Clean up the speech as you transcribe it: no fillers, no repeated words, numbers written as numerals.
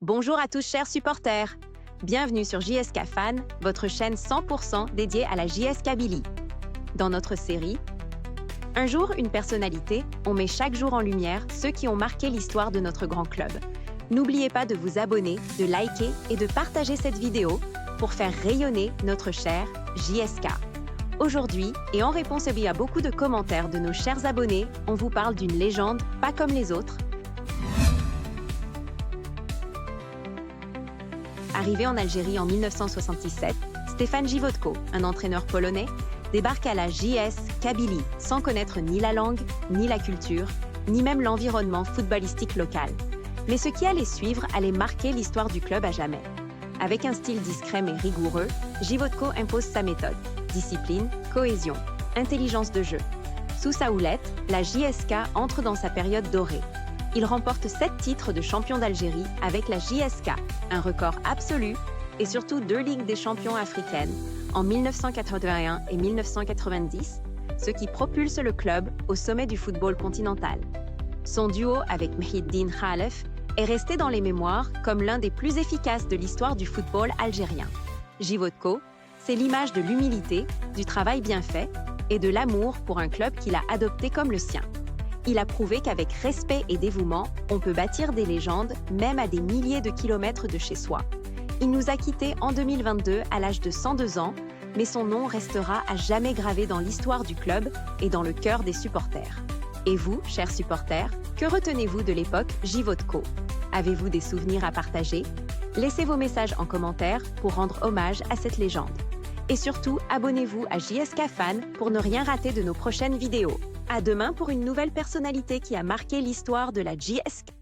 Bonjour à tous chers supporters. Bienvenue sur JS Fan, votre chaîne 100% dédiée à la JS Kabylie. Dans notre série Un jour, une personnalité, on met chaque jour en lumière ceux qui ont marqué l'histoire de notre grand club. N'oubliez pas de vous abonner, de liker et de partager cette vidéo pour faire rayonner notre cher JSK. Aujourd'hui, et en réponse à beaucoup de commentaires de nos chers abonnés, on vous parle d'une légende pas comme les autres. Arrivé en Algérie en 1977, Stefan Żywotko, un entraîneur polonais, débarque à la JS Kabylie sans connaître ni la langue, ni la culture, ni même l'environnement footballistique local. Mais ce qui allait suivre allait marquer l'histoire du club à jamais. Avec un style discret mais rigoureux, Żywotko impose sa méthode. Discipline, cohésion, intelligence de jeu. Sous sa houlette, la JSK entre dans sa période dorée. Il remporte 7 titres de champion d'Algérie avec la JSK, un record absolu, et surtout 2 Ligues des champions africaines, en 1981 et 1990, ce qui propulse le club au sommet du football continental. Son duo avec Mehidine Khalef est resté dans les mémoires comme l'un des plus efficaces de l'histoire du football algérien. Żywotko, c'est l'image de l'humilité, du travail bien fait et de l'amour pour un club qu'il a adopté comme le sien. Il a prouvé qu'avec respect et dévouement, on peut bâtir des légendes, même à des milliers de kilomètres de chez soi. Il nous a quittés en 2022 à l'âge de 102 ans, mais son nom restera à jamais gravé dans l'histoire du club et dans le cœur des supporters. Et vous, chers supporters, que retenez-vous de l'époque Żywotko? Avez-vous des souvenirs à partager? Laissez vos messages en commentaire pour rendre hommage à cette légende. Et surtout, abonnez-vous à JSK Fan pour ne rien rater de nos prochaines vidéos. À demain pour une nouvelle personnalité qui a marqué l'histoire de la JSK.